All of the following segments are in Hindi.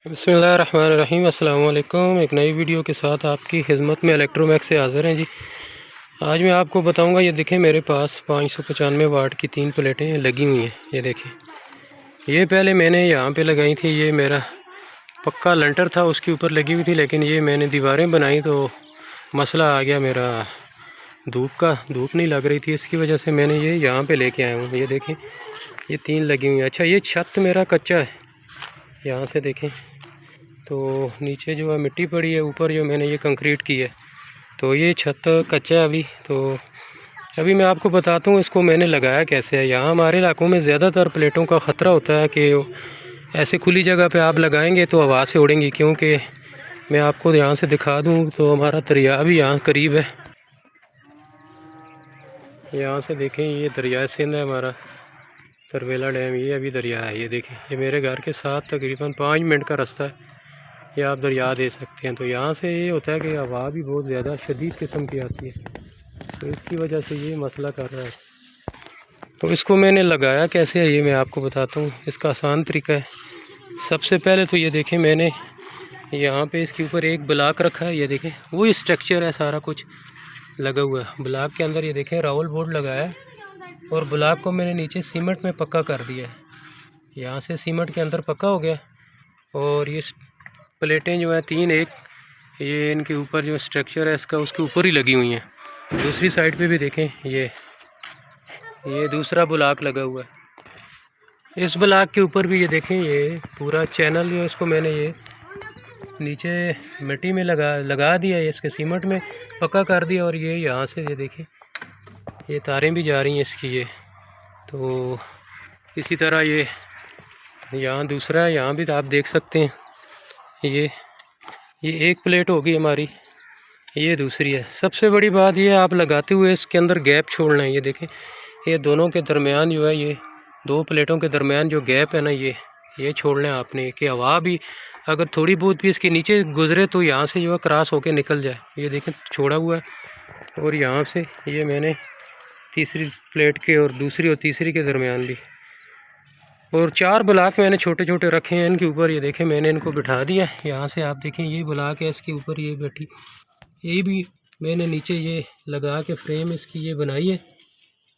बिस्मिल्लाहिर्रहमानिर्रहीम। अस्सलाम वालेकुम। एक नई वीडियो के साथ आपकी खिदमत में इलेक्ट्रोमैक्स से हाज़िर हैं जी। आज मैं आपको बताऊंगा, ये देखें मेरे पास 595 वाट की 3 प्लेटें लगी हुई हैं। ये देखें, ये पहले मैंने यहाँ पे लगाई थी। ये मेरा पक्का लंटर था, उसके ऊपर लगी हुई थी, लेकिन ये मैंने दीवारें बनाई तो मसला आ गया मेरा, धूप नहीं लग रही थी। इसकी वजह से मैंने ये यहाँ पे लेके आया हूँ। ये देखें, ये 3 लगी हुई हैं। अच्छा, ये छत मेरा कच्चा है, यहाँ से देखें तो नीचे जो है मिट्टी पड़ी है, ऊपर जो मैंने ये कंक्रीट की है, तो ये छत कच्चा है अभी। तो अभी मैं आपको बताता हूँ इसको मैंने लगाया कैसे है। यहाँ हमारे इलाकों में ज़्यादातर प्लेटों का ख़तरा होता है कि ऐसे खुली जगह पे आप लगाएंगे तो हवा से उड़ेंगी, क्योंकि मैं आपको यहाँ से दिखा दूँ तो हमारा दरिया भी यहाँ करीब है। यहाँ से देखें, ये दरिया सिंध है हमारा, तरवेला डैम, ये अभी दरिया है। ये देखें, ये मेरे घर के साथ तकरीबन 5 मिनट का रास्ता है, ये आप दरिया दे सकते हैं। तो यहाँ से ये होता है कि हवा भी बहुत ज़्यादा शदीद किस्म की आती है, तो इसकी वजह से ये मसला कर रहा है। तो इसको मैंने लगाया कैसे है ये मैं आपको बताता हूँ। इसका आसान तरीका है। सबसे पहले तो ये देखें, मैंने यहाँ पे इसके ऊपर एक ब्लॉक रखा है। ये देखें, वही स्ट्रक्चर है, सारा कुछ लगा हुआ है। ब्लॉक के अंदर ये देखें रावल बोर्ड लगाया है, और ब्लॉक को मैंने नीचे सीमेंट में पक्का कर दिया है। यहाँ से सीमेंट के अंदर पक्का हो गया, और ये प्लेटें जो हैं 3 एक ये इनके ऊपर जो स्ट्रक्चर है इसका, उसके ऊपर ही लगी हुई हैं। दूसरी साइड पे भी देखें, ये दूसरा ब्लॉक लगा हुआ है। इस ब्लॉक के ऊपर भी ये देखें, ये पूरा चैनल जो है इसको मैंने ये नीचे मिट्टी में लगा दिया है, इसके सीमेंट में पक्का कर दिया। और ये यहाँ से ये देखें, ये तारें भी जा रही हैं इसकी। ये तो इसी तरह ये यहाँ दूसरा है, यहाँ भी तो आप देख सकते हैं। ये एक प्लेट होगी हमारी, ये दूसरी है। सबसे बड़ी बात ये है, आप लगाते हुए इसके अंदर गैप छोड़ना है। ये देखें, ये दोनों के दरमियान जो है, ये 2 प्लेटों के दरमियान जो गैप है ना, ये छोड़ना है आपने, कि हवा भी अगर थोड़ी बहुत भी इसके नीचे गुजरे तो यहाँ से जो है क्रॉस होके निकल जाए। ये देखें छोड़ा हुआ है। और यहाँ से ये मैंने तीसरी प्लेट के और दूसरी और तीसरी के दरमियान भी, और 4 ब्लॉक मैंने छोटे छोटे रखे हैं इनके ऊपर। ये देखें, मैंने इनको बिठा दिया। यहाँ से आप देखें, ये ब्लॉक है, इसके ऊपर ये बैठी, ये भी मैंने नीचे ये लगा के फ्रेम इसकी ये बनाई है।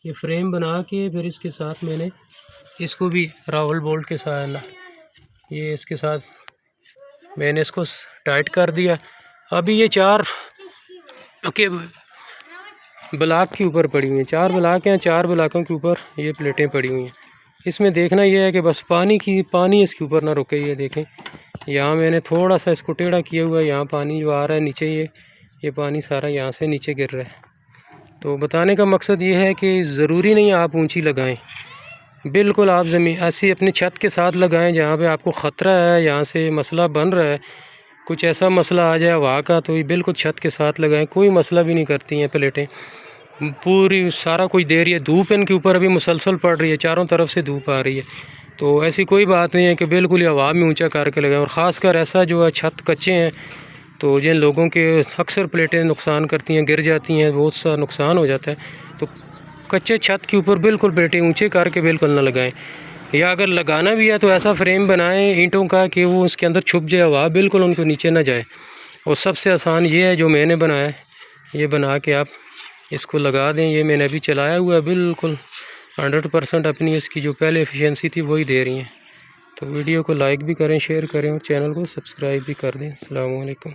ये फ्रेम बना के फिर इसके साथ मैंने इसको भी रावल बोल्ट के साथ, ये इसके साथ मैंने इसको टाइट कर दिया। अभी ये 4 के ब्लॉक के ऊपर पड़ी हुई हैं, 4 ब्लॉक हैं, 4 ब्लॉकों के ऊपर ये प्लेटें पड़ी हुई हैं। इसमें देखना यह है कि बस पानी इसके ऊपर ना रुके। ये देखें, यहाँ मैंने थोड़ा सा इसको टेढ़ा किया हुआ है, यहाँ पानी जो आ रहा है नीचे, ये पानी सारा यहाँ से नीचे गिर रहा है। तो बताने का मकसद ये है कि ज़रूरी नहीं आप ऊंची लगाएं, बिल्कुल आप ज़मीन ऐसी अपनी छत के साथ लगाएं जहाँ पे आपको ख़तरा है, यहाँ से मसला बन रहा है, कुछ ऐसा मसला आ जाए हवा का, तो ये बिल्कुल छत के साथ लगाएं। कोई मसला भी नहीं करती हैं प्लेटें, पूरी सारा कुछ दे रही है। धूप इनके ऊपर अभी मुसलसल पड़ रही है, चारों तरफ से धूप आ रही है, तो ऐसी कोई बात नहीं है कि बिल्कुल हवा में ऊंचा करके लगाएं। और ख़ासकर ऐसा जो है छत कच्चे हैं, तो जिन लोगों के अक्सर प्लेटें नुकसान करती हैं, गिर जाती हैं, बहुत सा नुकसान हो जाता है। तो कच्चे छत के ऊपर बिल्कुल प्लेटें ऊंचे करके बिल्कुल ना लगाएं, या अगर लगाना भी है तो ऐसा फ्रेम बनाएं ईंटों का कि वो उसके अंदर छुप जाए, हवा बिल्कुल उनको नीचे ना जाए। और सबसे आसान ये है जो मैंने बनाया है, ये बना के आप इसको लगा दें। ये मैंने अभी चलाया हुआ है, बिल्कुल 100% अपनी इसकी जो पहले एफिशिएंसी थी वही दे रही हैं। तो वीडियो को लाइक भी करें, शेयर करें, और चैनल को सब्सक्राइब भी कर दें। अस्सलाम वालेकुम।